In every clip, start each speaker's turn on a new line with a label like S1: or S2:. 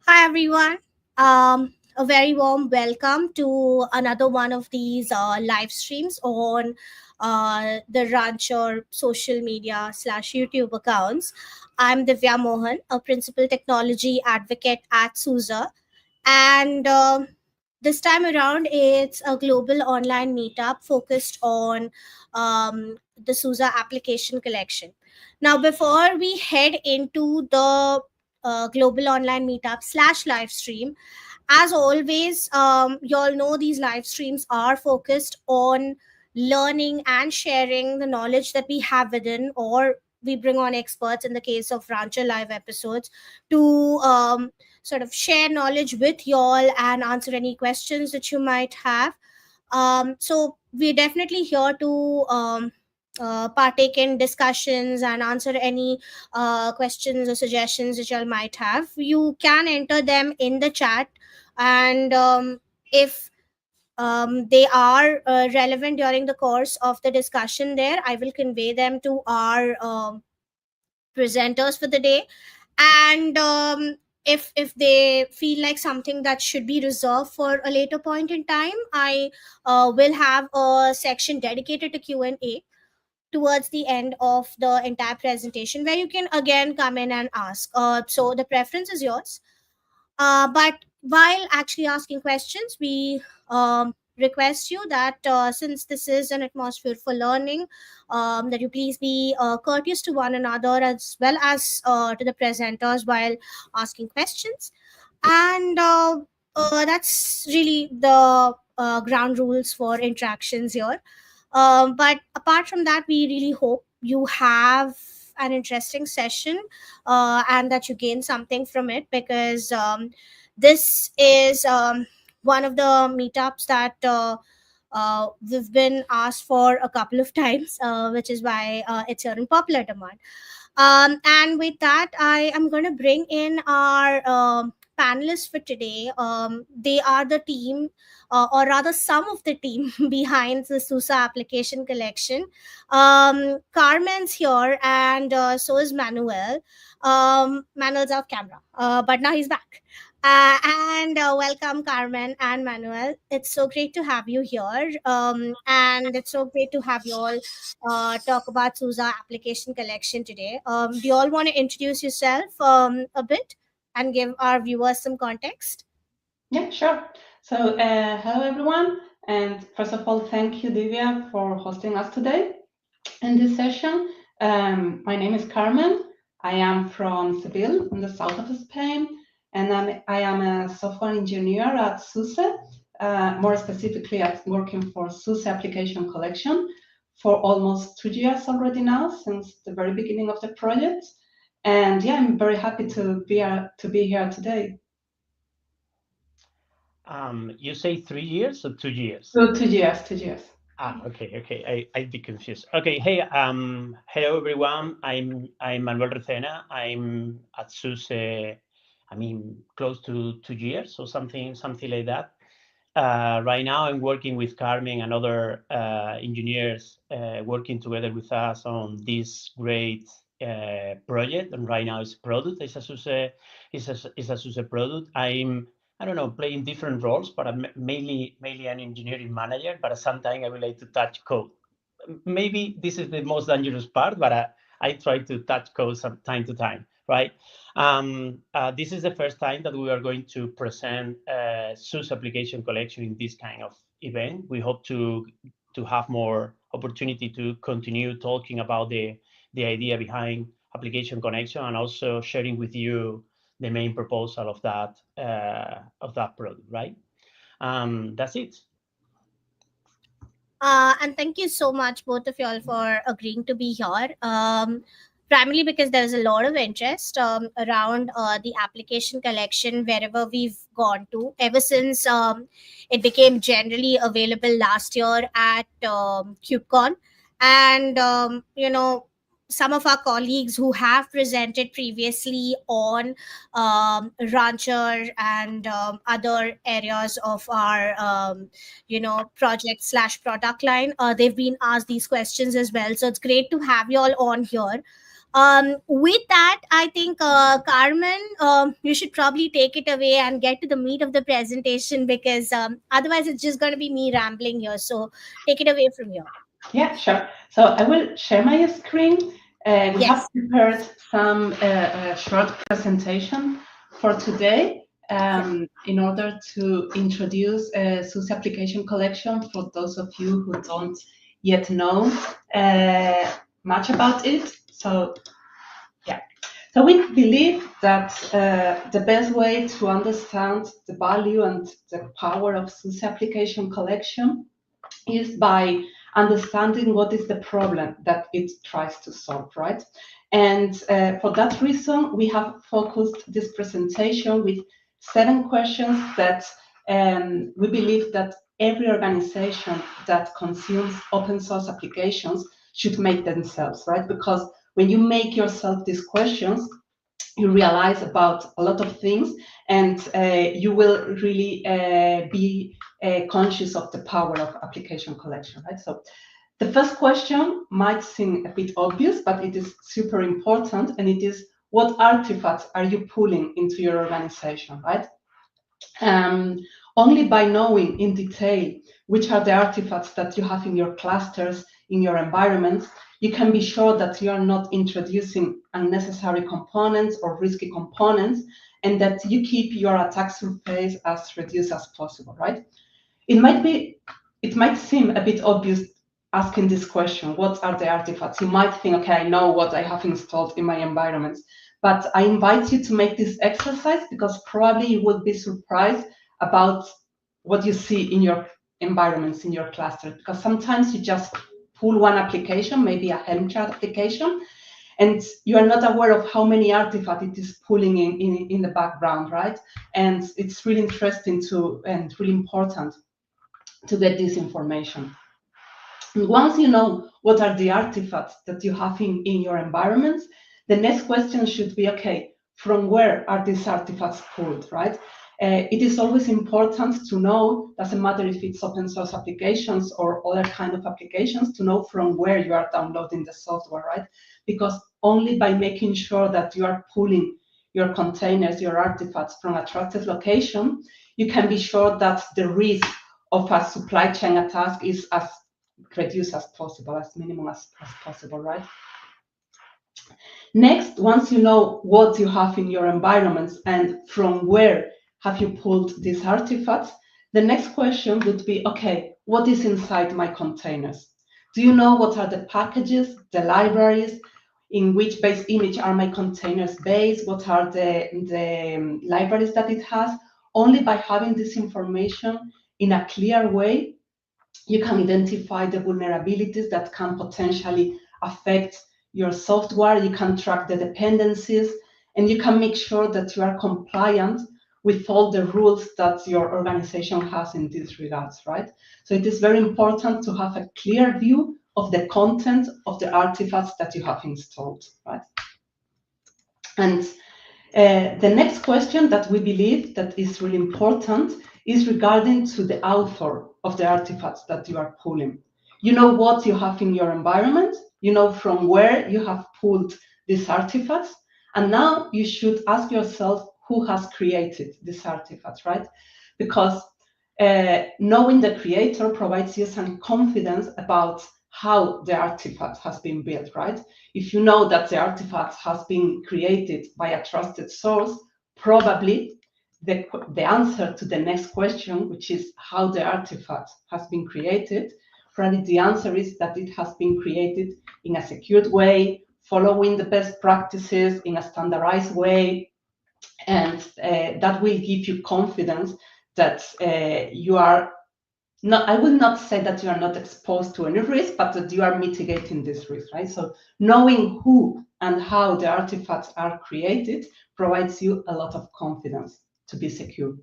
S1: Hi, everyone. A very warm welcome to another one of these live streams on the Rancher social media slash YouTube accounts. I'm Divya Mohan, a principal technology advocate at SUSE. And this time around, it's a global online meetup focused on the SUSE Application Collection. Now, before we head into the global online meetup slash live stream, as always, you all know these live streams are focused on learning and sharing the knowledge that we have within, or we bring on experts in the case of Rancher Live episodes to sort of share knowledge with y'all and answer any questions that you might have. So we're definitely here to partake in discussions and answer any questions or suggestions that y'all might have. You can enter them in the chat, and if they are relevant during the course of the discussion there, I will convey them to our presenters for the day. And if they feel like something that should be reserved for a later point in time, I will have a section dedicated to Q&A towards the end of the entire presentation, where you can again come in and ask. So the preference is yours. But while actually asking questions, we request you that since this is an atmosphere for learning, that you please be courteous to one another as well as to the presenters while asking questions. And that's really the ground rules for interactions here. But apart from that, we really hope you have an interesting session and that you gain something from it, because this is one of the meetups that we've been asked for a couple of times, which is why it's here in popular demand. And with that, I am going to bring in our panelists for today. They are the team, or rather, some of the team behind the SUSE Application Collection. Carmen's here, and so is Manuel. Manuel's off camera, but now he's back. And welcome, Carmen and Manuel. It's so great to have you here. And it's so great to have you all talk about SUSE Application Collection today. Do you all want to introduce yourself a bit and give our viewers some context?
S2: Yeah, sure. So, hello everyone, and first of all, thank you, Divya, for hosting us today in this session. My name is Carmen. I am from Seville, in the south of Spain, and I am a software engineer at SUSE, more specifically at working for SUSE Application Collection for almost 2 years already now, since the very beginning of the project. And yeah, I'm very happy to be here today.
S3: You say 3 years or 2 years?
S2: So 2 years, 2 years.
S3: Okay. I'd be confused. Okay, hey, hello everyone. I'm Manuel Recena. I'm at SUSE. Close to 2 years or something like that. Right now, I'm working with Carmen and other engineers working together with us on this great project. And right now, it's product. It's a SUSE product. I don't know, playing different roles, but I'm mainly an engineering manager. But sometimes I would like to touch code. Maybe this is the most dangerous part, but I try to touch code from time to time, right? This is the first time that we are going to present SUSE Application Collection in this kind of event. We hope to have more opportunity to continue talking about the idea behind Application Connection, and also sharing with you the main proposal of that product, right? That's it.
S1: And thank you so much, both of y'all, for agreeing to be here. Primarily because there's a lot of interest around the application collection wherever we've gone to, ever since it became generally available last year at KubeCon. And, some of our colleagues who have presented previously on Rancher and other areas of our project slash product line, they've been asked these questions as well, so it's great to have you all on here. With that, I think, Carmen, you should probably take it away and get to the meat of the presentation, because otherwise it's just going to be me rambling here. So take it away from here.
S2: Yeah, sure. So I will share my screen. We have
S1: Yes.
S2: prepared some short presentation for today
S1: Yeah.
S2: in order to introduce SUSE Application Collection for those of you who don't yet know much about it. So yeah. So we believe that the best way to understand the value and the power of SUSE Application Collection is by understanding what is the problem that it tries to solve, right? And for that reason, we have focused this presentation with 7 questions that we believe that every organization that consumes open source applications should make themselves, right? Because when you make yourself these questions, you realize about a lot of things, and you will really be conscious of the power of application collection, right? So the first question might seem a bit obvious, but it is super important, and it is, what artifacts are you pulling into your organization, right? Only by knowing in detail which are the artifacts that you have in your clusters, in your environments, you can be sure that you are not introducing unnecessary components or risky components, and that you keep your attack surface as reduced as possible, right? It might seem a bit obvious asking this question, what are the artifacts? You might think, okay, I know what I have installed in my environments, but I invite you to make this exercise, because probably you will be surprised about what you see in your environments, in your clusters, because sometimes you just pull one application, maybe a Helm chart application, and you are not aware of how many artifacts it is pulling in the background, right? And it's really interesting and really important to get this information. And once you know what are the artifacts that you have in your environments, the next question should be, okay, from where are these artifacts pulled, right? It is always important to know, doesn't matter if it's open source applications or other kind of applications, to know from where you are downloading the software, right? Because only by making sure that you are pulling your containers, your artifacts from a trusted location, you can be sure that the risk of a supply chain attack is as reduced as possible, as minimum as possible, right? Next, once you know what you have in your environments and from where have you pulled these artifacts, the next question would be, okay, what is inside my containers? Do you know what are the packages, the libraries, in which base image are my containers based? What are the libraries that it has? Only by having this information in a clear way, you can identify the vulnerabilities that can potentially affect your software. You can track the dependencies, and you can make sure that you are compliant with all the rules that your organization has in these regards, right? So it is very important to have a clear view of the content of the artifacts that you have installed, right? And the next question that we believe that is really important is regarding to the author of the artifacts that you are pulling. You know what you have in your environment, you know from where you have pulled these artifacts, and now you should ask yourself who has created these artifacts, right? Because knowing the creator provides you some confidence about how the artifact has been built, right? If you know that the artifact has been created by a trusted source, probably the answer to the next question, which is how the artifact has been created, probably the answer is that it has been created in a secured way, following the best practices in a standardized way, and that will give you confidence that you are not, I would not say that you are not exposed to any risk, but that you are mitigating this risk, right? So knowing who and how the artifacts are created provides you a lot of confidence to be secure.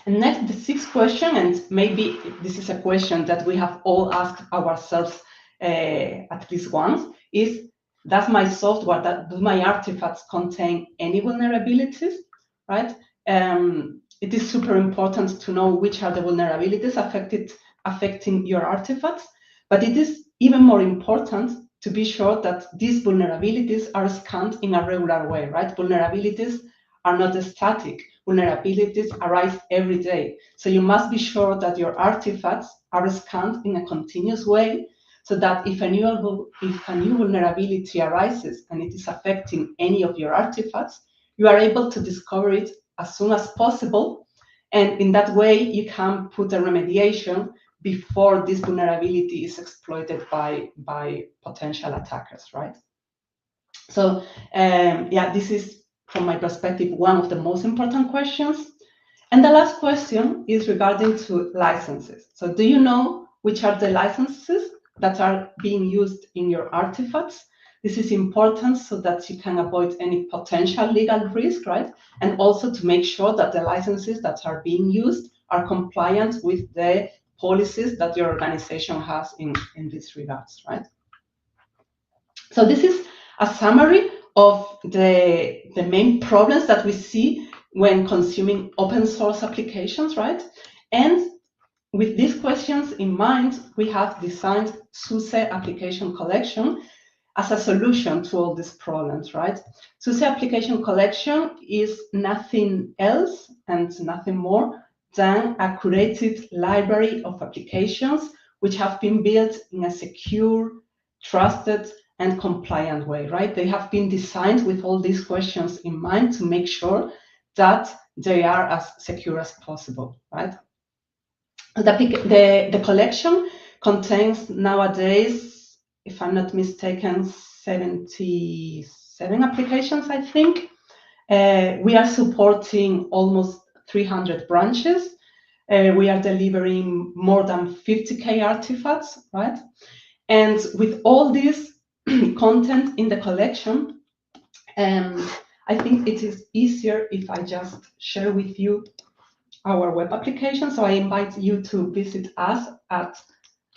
S2: And next, the sixth question, and maybe this is a question that we have all asked ourselves at least once, is, does my software, do my artifacts contain any vulnerabilities, right? It is super important to know which are the vulnerabilities affecting your artifacts, but it is even more important to be sure that these vulnerabilities are scanned in a regular way, right? Vulnerabilities are not static. Vulnerabilities arise every day. So you must be sure that your artifacts are scanned in a continuous way, so that if a new vulnerability arises and it is affecting any of your artifacts, you are able to discover it as soon as possible. And in that way, you can put a remediation before this vulnerability is exploited by potential attackers, right? So yeah, this is, from my perspective, one of the most important questions. And the last question is regarding to licenses. So do you know which are the licenses that are being used in your artifacts? This is important so that you can avoid any potential legal risk, right? And also to make sure that the licenses that are being used are compliant with the policies that your organization has in this regards, right? So this is a summary of the main problems that we see when consuming open source applications, right? And with these questions in mind, we have designed SUSE Application Collection as a solution to all these problems, right? SUSE Application Collection is nothing else and nothing more than a curated library of applications which have been built in a secure, trusted, and compliant way, right? They have been designed with all these questions in mind to make sure that they are as secure as possible, right? The collection contains nowadays, if I'm not mistaken, 77 applications, I think. We are supporting almost 300 branches. We are delivering more than 50K artifacts, right? And with all this content in the collection, I think it is easier if I just share with you our web application. So I invite you to visit us at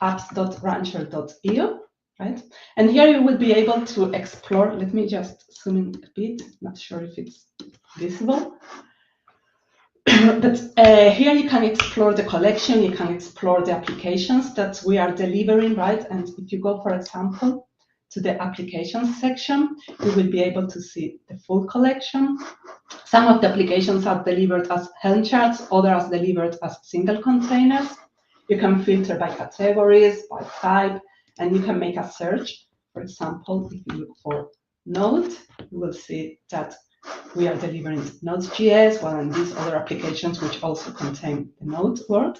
S2: apps.rancher.io, right? And here you will be able to explore. Let me just zoom in a bit. Not sure if it's visible. But here you can explore the collection, you can explore the applications that we are delivering, right? And if you go, for example, to the applications section, you will be able to see the full collection. Some of the applications are delivered as Helm charts, others are delivered as single containers. You can filter by categories, by type, and you can make a search. For example, if you look for Node, you will see that we are delivering Node.js, well, and these other applications which also contain the Node word.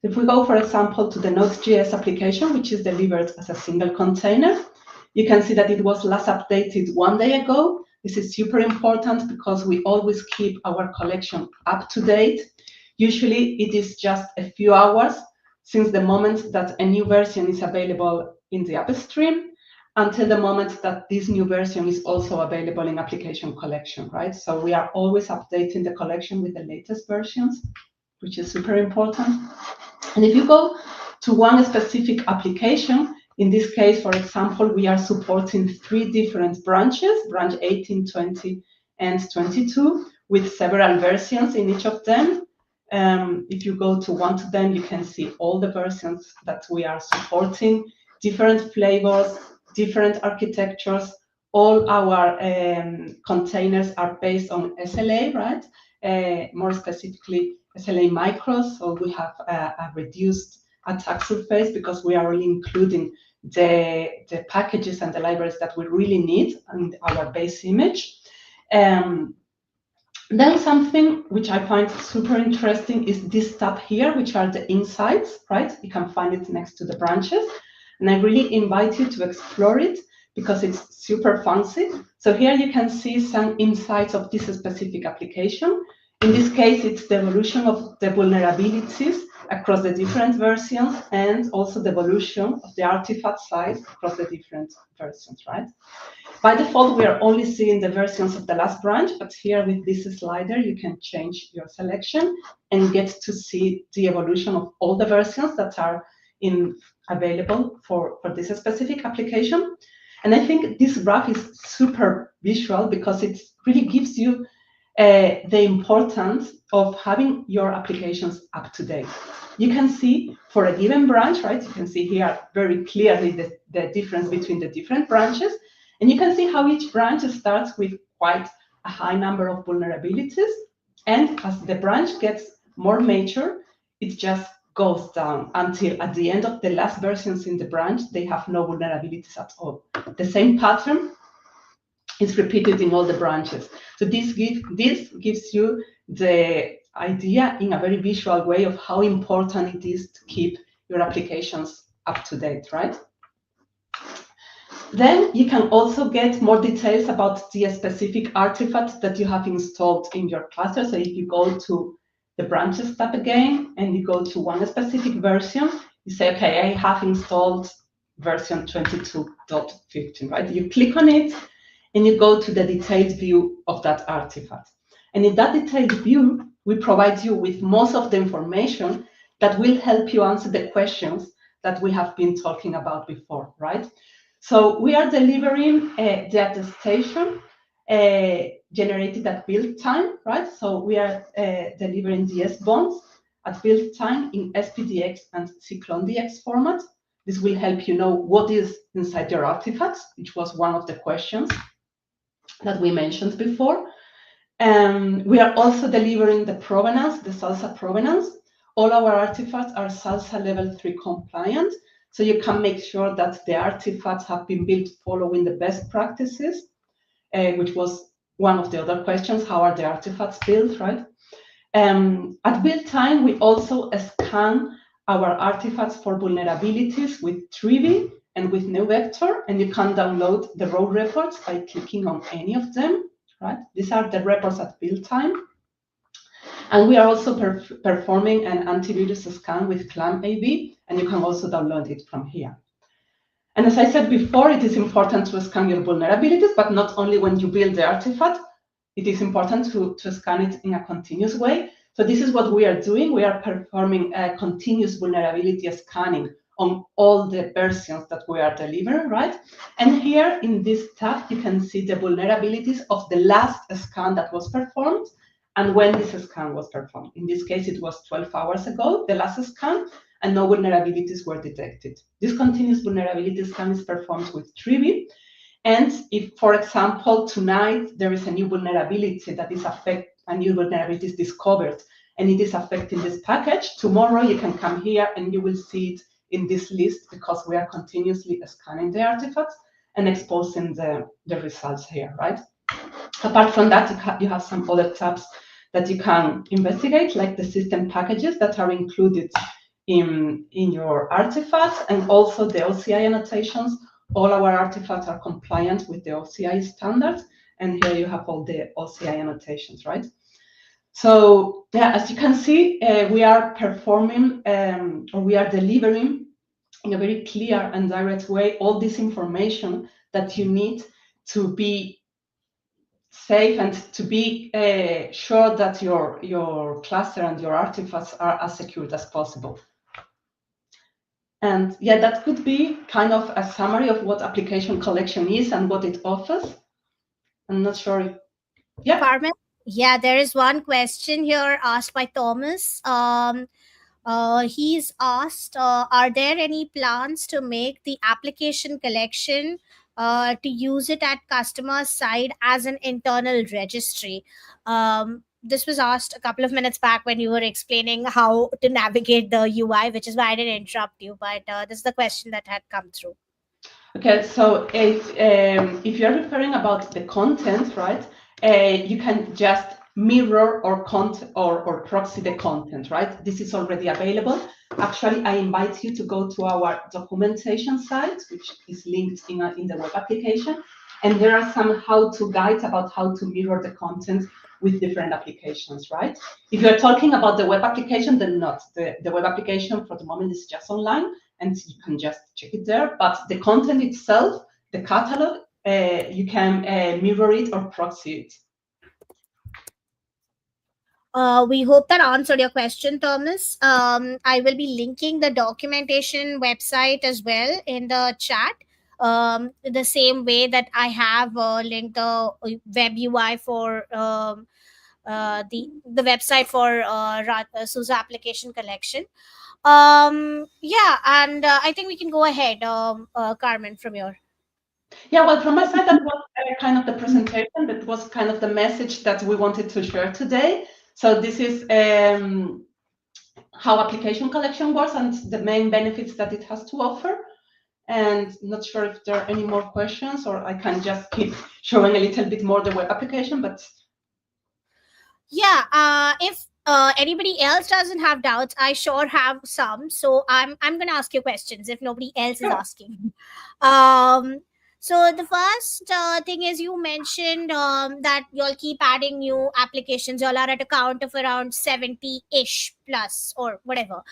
S2: If we go, for example, to the Node.js application, which is delivered as a single container, you can see that it was last updated 1 day ago. This is super important because we always keep our collection up to date. Usually it is just a few hours since the moment that a new version is available in the upstream until the moment that this new version is also available in application collection, right? So we are always updating the collection with the latest versions, which is super important. And if you go to one specific application, in this case, for example, we are supporting 3 different branches, branch 18, 20, and 22, with several versions in each of them. If you go to one of them, you can see all the versions that we are supporting, different flavors, different architectures. All our containers are based on SLA, right? More specifically, SLA micros. So we have a reduced attack surface because we are really including the packages and the libraries that we really need in our base image. Then something which I find super interesting is this tab here, which are the insights, right? You can find it next to the branches. And I really invite you to explore it because it's super fancy. So here you can see some insights of this specific application. In this case, it's the evolution of the vulnerabilities across the different versions and also the evolution of the artifact size across the different versions, right? By default, we are only seeing the versions of the last branch, but here with this slider, you can change your selection and get to see the evolution of all the versions that are available for this specific application. And I think this graph is super visual because it really gives you the importance of having your applications up to date. You can see for a given branch, right? You can see here very clearly the difference between the different branches. And you can see how each branch starts with quite a high number of vulnerabilities. And as the branch gets more mature, it just goes down until at the end of the last versions in the branch, they have no vulnerabilities at all. The same pattern is repeated in all the branches. So this gives you the idea in a very visual way of how important it is to keep your applications up to date, right? Then you can also get more details about the specific artifact that you have installed in your cluster. So if you go to the branches tab again and you go to one specific version, you say, okay, I have installed version 22.15, right? You click on it and you go to the detailed view of that artifact. And in that detailed view, we provide you with most of the information that will help you answer the questions that we have been talking about before, right? So we are delivering the attestation generated at build time, right? So we are delivering DS bonds at build time in SPDX and CycloneDX format. This will help you know what is inside your artifacts, which was one of the questions that we mentioned before. We are also delivering the provenance, the SALSA provenance. All our artifacts are SALSA level 3 compliant, so you can make sure that the artifacts have been built following the best practices, which was one of the other questions, how are the artifacts built, right? At build time, we also scan our artifacts for vulnerabilities with Trivi and with NeoVector, and you can download the raw reports by clicking on any of them, right? These are the reports at build time. And we are also performing an antivirus scan with ClamAV, and you can also download it from here. And as I said before, it is important to scan your vulnerabilities, but not only when you build the artifact, it is important to scan it in a continuous way. So this is what we are doing. We are performing a continuous vulnerability scanning on all the versions that we are delivering, right? And here in this tab, you can see the vulnerabilities of the last scan that was performed and when this scan was performed. In this case, it was 12 hours ago, the last scan, and no vulnerabilities were detected. This continuous vulnerability scan is performed with Trivi. And if, for example, tonight there is a new vulnerability that is a new vulnerability is discovered, and it is affecting this package, tomorrow you can come here and you will see it in this list because we are continuously scanning the artifacts and exposing the results here, right? Apart from that, you have some other tabs that you can investigate, like the system packages that are included in your artifacts, and also the OCI annotations. All our artifacts are compliant with the OCI standards, and here you have all the OCI annotations, right? So yeah, as you can see, we are performing or we are delivering in a very clear and direct way all this information that you need to be safe and to be sure that your cluster and your artifacts are as secure as possible. And yeah, that could be kind of a summary of what application collection is and what it offers. I'm not sure if, yeah.
S1: Carmen? Yeah, there is one question here asked by Thomas. He's asked, are there any plans to make the application collection to use it at customer side as an internal registry? This was asked a couple of minutes back when you were explaining how to navigate the UI, which is why I didn't interrupt you, but this is the question that had come through.
S2: Okay, so if you're referring about the content, right, you can just mirror or proxy the content, right? This is already available. Actually, I invite you to go to our documentation site, which is linked in the web application. And there are some how-to guides about how to mirror the content with different applications, right? If you're talking about the web application, then not. The web application for the moment is just online, and you can just check it there. But the content itself, the catalog, you can mirror it or proxy it.
S1: We hope that answered your question, Thomas. I will be linking the documentation website as well in the chat. The same way that I have linked the web UI for the website for SUSE Application Collection. Yeah, and I think we can go ahead, Carmen, from your.
S2: Yeah, well, from my side, that was kind of the presentation. That was kind of the message that we wanted to share today. So this is how application collection works and the main benefits that it has to offer. And not sure if there are any more questions, or I can just keep showing a little bit more the web application, but
S1: Yeah, if anybody else doesn't have doubts, I sure have some. So I'm gonna ask you questions if nobody else is
S2: sure.
S1: asking. Um, so the first thing is, you mentioned that you'll keep adding new applications. Y'all are at a count of around 70-ish plus or whatever.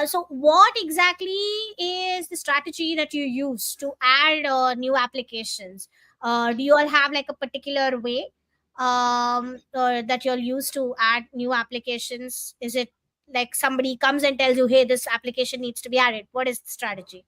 S1: So what exactly is the strategy that you use to add new applications? Do you all have like a particular way that you'll use to add new applications? Is it like somebody comes and tells you, hey, this application needs to be added? What is the strategy?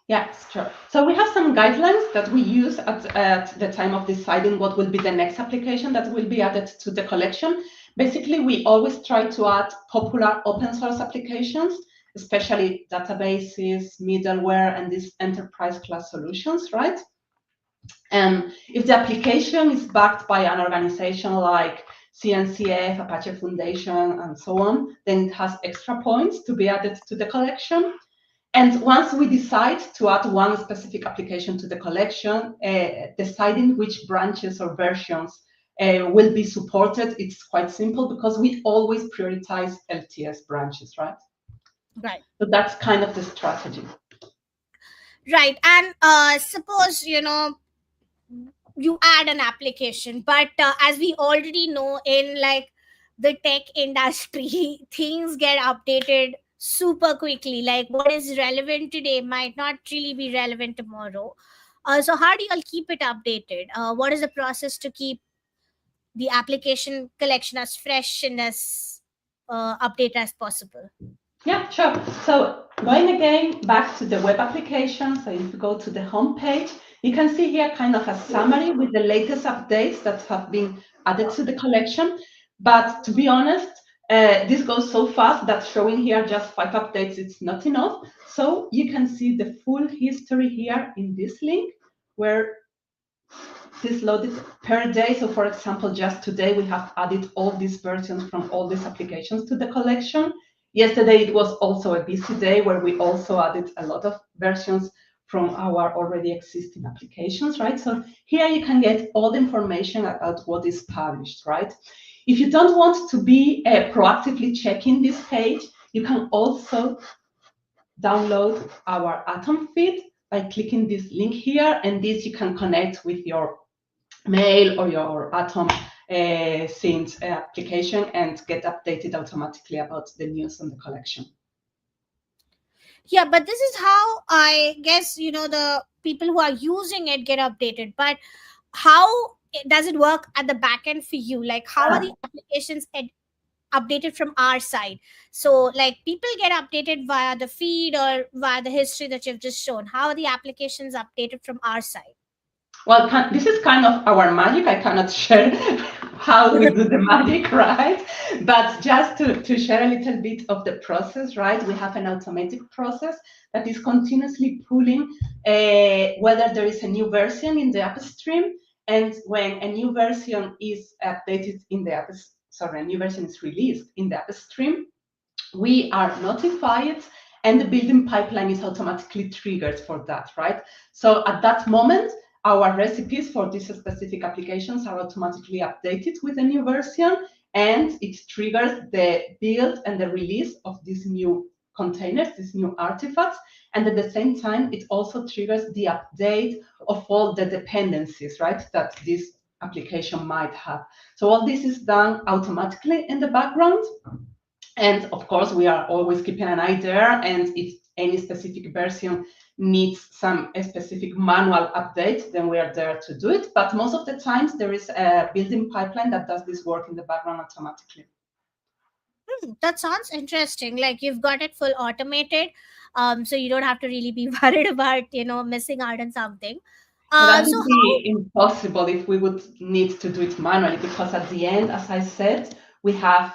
S2: Yes, sure. So we have some guidelines that we use at the time of deciding what will be the next application that will be added to the collection. Basically, we always try to add popular open source applications, especially databases, middleware, and these enterprise class solutions, right? And if the application is backed by an organization like CNCF, Apache Foundation, and so on, then it has extra points to be added to the collection. And once we decide to add one specific application to the collection, deciding which branches or versions will be supported, it's quite simple because we always prioritize LTS branches, right?
S1: Right.
S2: So that's kind of the strategy.
S1: Right. And suppose, you add an application, but as we already know, in like the tech industry, things get updated super quickly. Like what is relevant today might not really be relevant tomorrow. So how do you all keep it updated? What is the process to keep the application collection as fresh and as updated as possible?
S2: Yeah, sure. So going again back to the web application, so if you go to the home page, you can see here kind of a summary with the latest updates that have been added to the collection. But to be honest, this goes so fast that showing here just 5 updates, it's not enough. So you can see the full history here in this link, where this loaded per day. So for example, just today we have added all these versions from all these applications to the collection. Yesterday it was also a busy day where we also added a lot of versions from our already existing applications, right? So here you can get all the information about what is published, right? If you don't want to be proactively checking this page, you can also download our Atom feed by clicking this link here, and this you can connect with your mail or your Atom Sync application and get updated automatically about the news on the collection.
S1: Yeah, but this is how I guess, the people who are using it get updated. But how does it work at the back end for you? Like, how are the applications updated from our side? So, like, people get updated via the feed or via the history that you've just shown. How are the applications updated from our side?
S2: Well, this is kind of our magic. I cannot share how we do the magic, right? But just to share a little bit of the process, right? We have an automatic process that is continuously pulling whether there is a new version in the upstream, and when a new version is updated in the a new version is released in the upstream, we are notified and the building pipeline is automatically triggered for that, right? So at that moment, our recipes for these specific applications are automatically updated with a new version, and it triggers the build and the release of these new containers, these new artifacts. And at the same time, it also triggers the update of all the dependencies, right, that this application might have. So all this is done automatically in the background. And of course, we are always keeping an eye there. And if any specific version needs some specific manual update, then we are there to do it. But most of the times, there is a building pipeline that does this work in the background automatically.
S1: That sounds interesting. Like you've got it full automated, so you don't have to really be worried about missing out on something.
S2: That
S1: So
S2: would be impossible if we would need to do it manually, because at the end, as I said, we have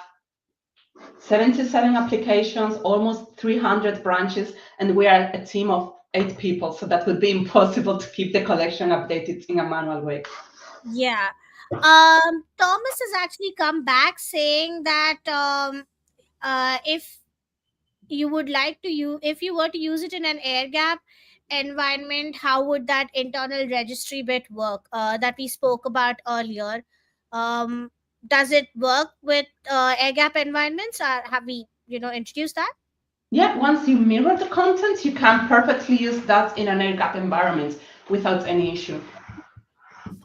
S2: 77 applications, almost 300 branches, and we are a team of 8 people. So that would be impossible to keep the collection updated in a manual way.
S1: yeah, Thomas has actually come back saying that if you would like to use, if you were to use it in an air gap environment, how would that internal registry bit work that we spoke about earlier? um, does it work with air gap environments, or have we introduced that?
S2: Yeah, once you mirror the content, you can perfectly use that in an air gap environment without any issue.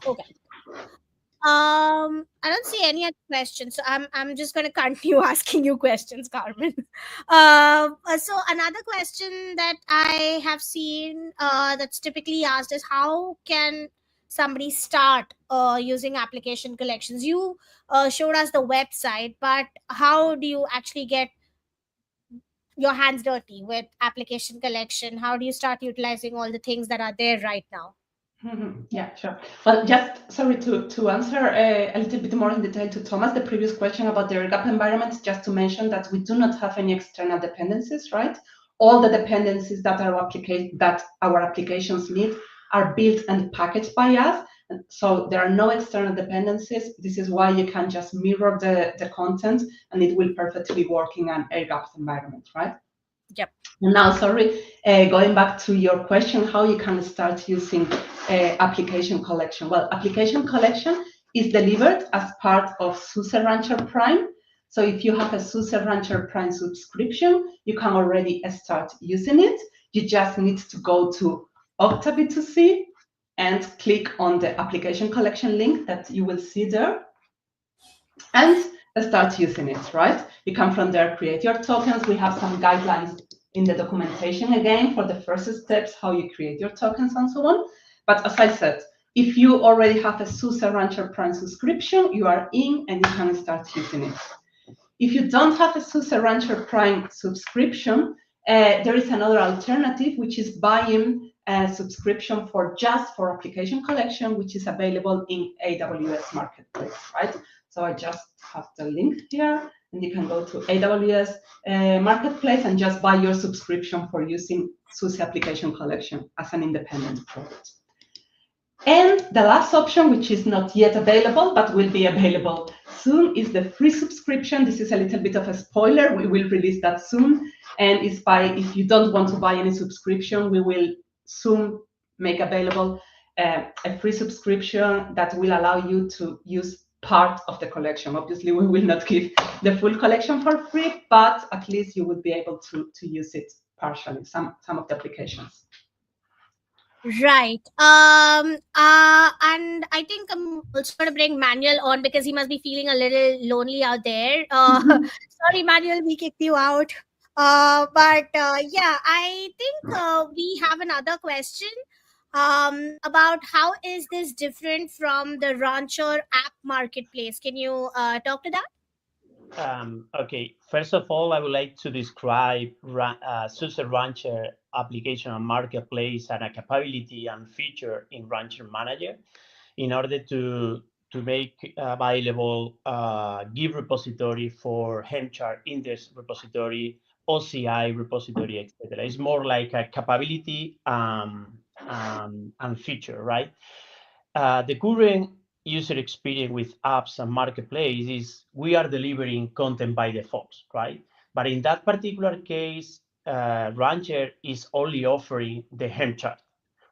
S1: Okay. I don't see any other questions, so I'm just going to continue asking you questions, Carmen. So another question that I have seen that's typically asked is, how can somebody start using application collections? You showed us the website, but how do you actually get your hands dirty with application collection? How do you start utilizing all the things that are there right now?
S2: Yeah, sure. Well, just sorry to answer a little bit more in detail to Thomas, the previous question about the gap environment, just to mention that we do not have any external dependencies, right? All the dependencies that our applications need are built and packaged by us. And so there are no external dependencies. This is why you can just mirror the content and it will perfectly work in an air gaps environment, right?
S1: Yep.
S2: Now, sorry, going back to your question, how you can start using application collection. Well, application collection is delivered as part of SUSE Rancher Prime. So if you have a SUSE Rancher Prime subscription, you can already start using it. You just need to go to Okta B2C and click on the application collection link that you will see there and start using it, right? You can from there create your tokens. We have some guidelines in the documentation again for the first steps, how you create your tokens and so on. But as I said, if you already have a SUSE Rancher Prime subscription, you are in and you can start using it. If you don't have a SUSE Rancher Prime subscription, there is another alternative, which is buying a subscription for application collection, which is available in AWS Marketplace, right? So I just have the link here, and you can go to AWS Marketplace and just buy your subscription for using SUSE Application Collection as an independent product. And the last option, which is not yet available, but will be available soon, is the free subscription. This is a little bit of a spoiler. We will release that soon. And it's if you don't want to buy any subscription, we will soon make available a free subscription that will allow you to use part of the collection. Obviously, we will not give the full collection for free, but at least you will be able to use it partially, some of the applications.
S1: Right. And I think I'm also going to bring Manuel on because he must be feeling a little lonely out there. Sorry, Manuel, we kicked you out. But yeah, I think we have another question about how is this different from the Rancher app marketplace. Can you talk to that?
S3: Okay, first of all, I would like to describe SUSE Rancher application and marketplace and a capability and feature in Rancher Manager in order to make available Git repository for Helm-chart index repository, OCI repository, etc. It's more like a capability and feature, right? The current user experience with apps and marketplace is we are delivering content by default, right? But in that particular case, Rancher is only offering the Helm chart.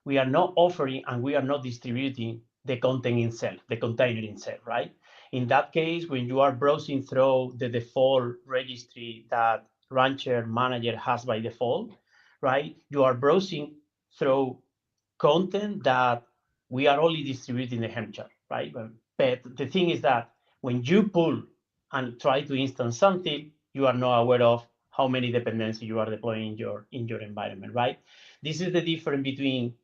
S3: We are not offering and we are not distributing the content itself, the container itself, right? In that case, when you are browsing through the default registry that Rancher Manager has by default, right? You are browsing through content that we are only distributing the Helm chart, right? But the thing is that when you pull and try to instance something, you are not aware of how many dependencies you are deploying in your environment, right? This is the difference between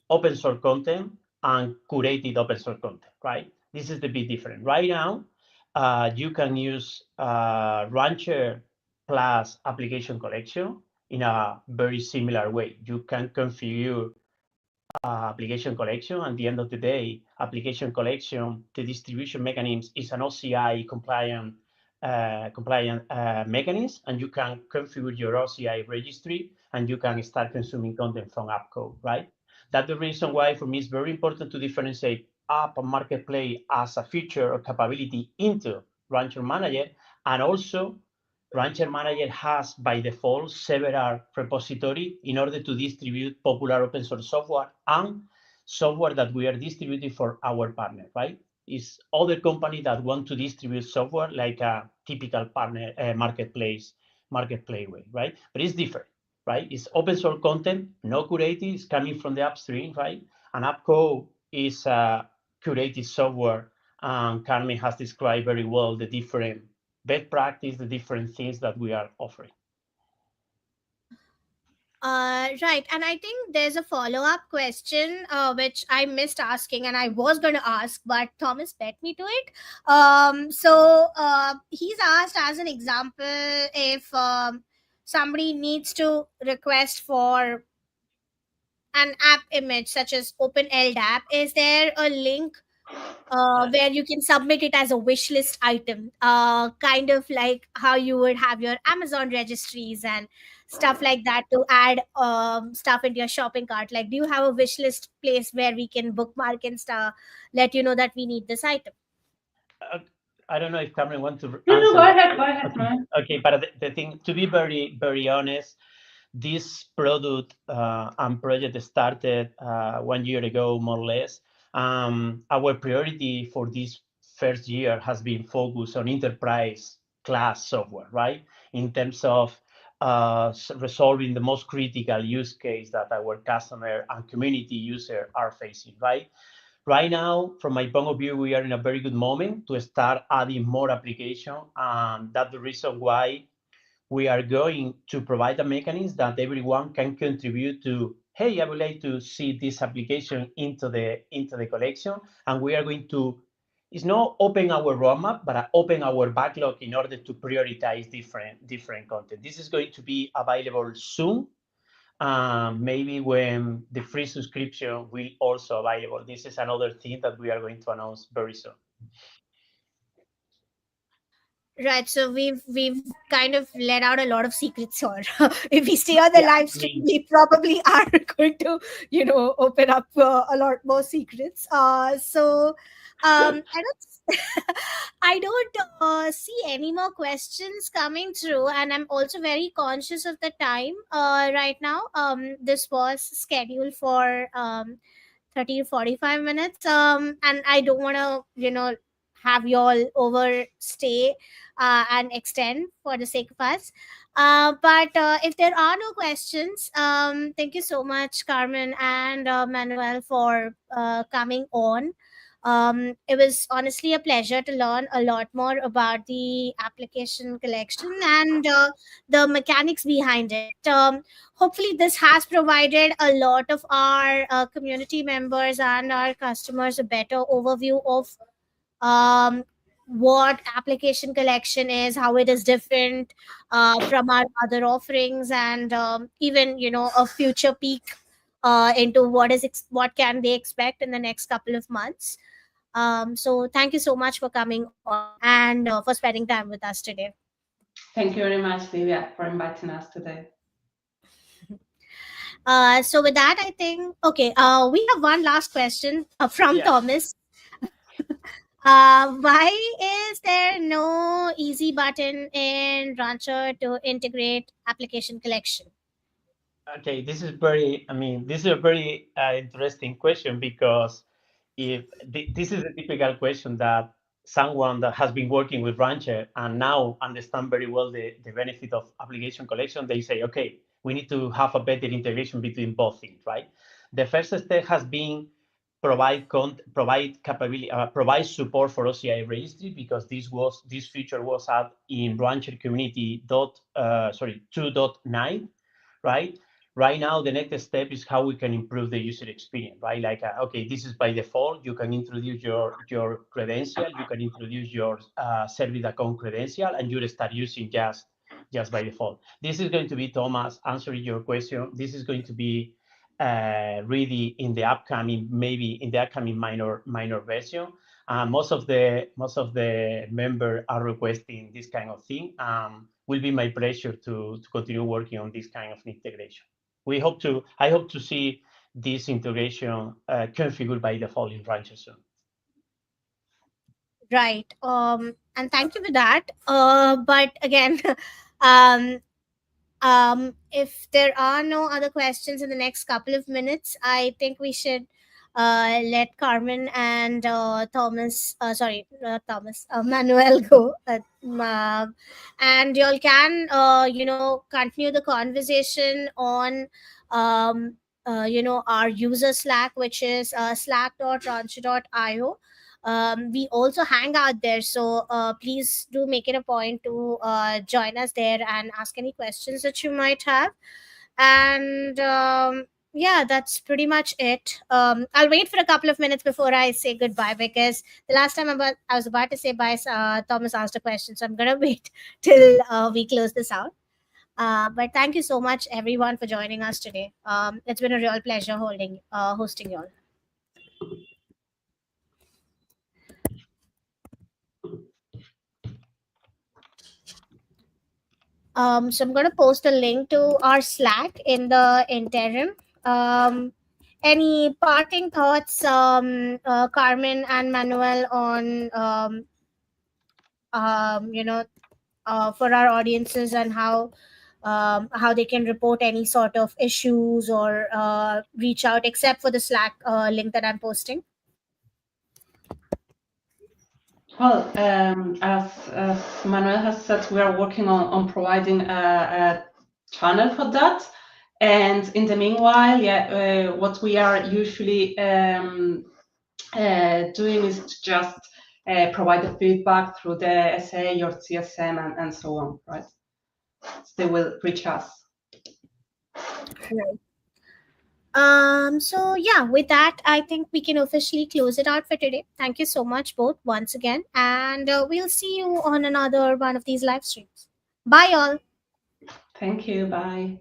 S3: open source content and curated open source content, right? This is the big difference. Right now, you can use Rancher plus application collection in a very similar way. You can configure application collection. At the end of the day, application collection, the distribution mechanism is an OCI compliant mechanism, and you can configure your OCI registry, and you can start consuming content from app code, right? That's the reason why for me it's very important to differentiate app and marketplace as a feature or capability into Rancher Manager, and also Rancher Manager has by default several repositories in order to distribute popular open source software and software that we are distributing for our partner, right? Is other company that want to distribute software like a typical partner marketplace way, right? But it's different, right? It's open source content, no curated, it's coming from the upstream, right? And AppCo is curated software, and Carmen has described very well the different best practice, the different things that we are offering.
S1: Right, and I think there's a follow-up question which I missed asking, and I was going to ask, but Thomas bet me to it. He's asked as an example, if somebody needs to request for an app image such as open LDAP, is there a link where you can submit it as a wish list item, kind of like how you would have your Amazon registries and stuff like that, to add stuff into your shopping cart? Like, do you have a wish list place where we can bookmark and stuff, let you know that we need this item?
S3: Uh, I don't know if Cameron wants to
S2: No, no,
S3: answer.
S2: go ahead,
S3: Okay,
S2: man.
S3: okay, but the thing, to be very honest, this product and project started 1 year ago, more or less. Our priority for this first year has been focused on enterprise class software, right? In terms of resolving the most critical use case that our customer and community user are facing, right? Right now, from my point of view, we are in a very good moment to start adding more application, and that's the reason why we are going to provide a mechanism that everyone can contribute to. Hey, I would like to see this application into the collection, and we are going to. It's not open our roadmap, but open our backlog in order to prioritize different content. This is going to be available soon. Maybe when the free subscription will also available. This is another thing that we are going to announce very soon.
S1: Right, so we've kind of let out a lot of secrets here. If we stay on the
S3: Yeah,
S1: live
S3: I
S1: stream,
S3: mean,
S1: we probably are going to, open up a lot more secrets. I don't, I don't see any more questions coming through, and I'm also very conscious of the time right now. This was scheduled for 30 to 45 minutes, and I don't want to, have you all overstay and extend for the sake of us. But if there are no questions, thank you so much, Carmen and Manuel, for coming on. It was honestly a pleasure to learn a lot more about the application collection and the mechanics behind it. Hopefully, this has provided a lot of our community members and our customers a better overview of um, what application collection is, how it is different from our other offerings, and even, a future peek into what can they expect in the next couple of months. So thank you so much for coming on and for spending time with us today.
S2: Thank you very much, Divya, for inviting us today.
S1: So with that, I think, okay, we have one last question from
S3: yeah.
S1: Thomas. Why is there no easy button in Rancher to integrate application collection?
S3: Okay, this is very. I mean, this is a very interesting question, because if this is a typical question that someone that has been working with Rancher and now understand very well the benefit of application collection, they say, okay, we need to have a better integration between both things, right? The first step has been provide capability, provide support for OCI registry, because this feature was added in Rancher community 2.9, right? Right now, the next step is how we can improve the user experience, right? Like, okay, this is by default. You can introduce your credential, you can introduce your service account credential, and you'll start using just by default. This is going to be, Thomas, answering your question. This is going to be ready in the upcoming, maybe in the upcoming minor version. Most of the members are requesting this kind of thing. Will be my pleasure to continue working on this kind of integration. I hope to see this integration configured by default in Rancher soon.
S1: Right. And thank you for that. But again, um, if there are no other questions in the next couple of minutes, I think we should let Carmen and Manuel go. And y'all can, continue the conversation on, our user Slack, which is slack.rancher.io. We also hang out there, so please do make it a point to join us there and ask any questions that you might have. And yeah, that's pretty much it. I'll wait for a couple of minutes before I say goodbye, because the last time I was about to say bye, Thomas asked a question, so I'm gonna wait till we close this out. But thank you so much, everyone, for joining us today. It's been a real pleasure hosting you all. So I'm going to post a link to our Slack in the interim. Any parting thoughts, Carmen and Manuel, on for our audiences, and how they can report any sort of issues or reach out, except for the Slack link that I'm posting?
S2: Well, as Manuel has said, we are working on providing a channel for that. And in the meanwhile, what we are usually doing is to just provide the feedback through the SA or CSM and so on, right? So they will reach us.
S1: Right. So yeah, with that, I think we can officially close it out for today. Thank you so much both once again, and we'll see you on another one of these live streams. Bye all.
S2: Thank you. Bye.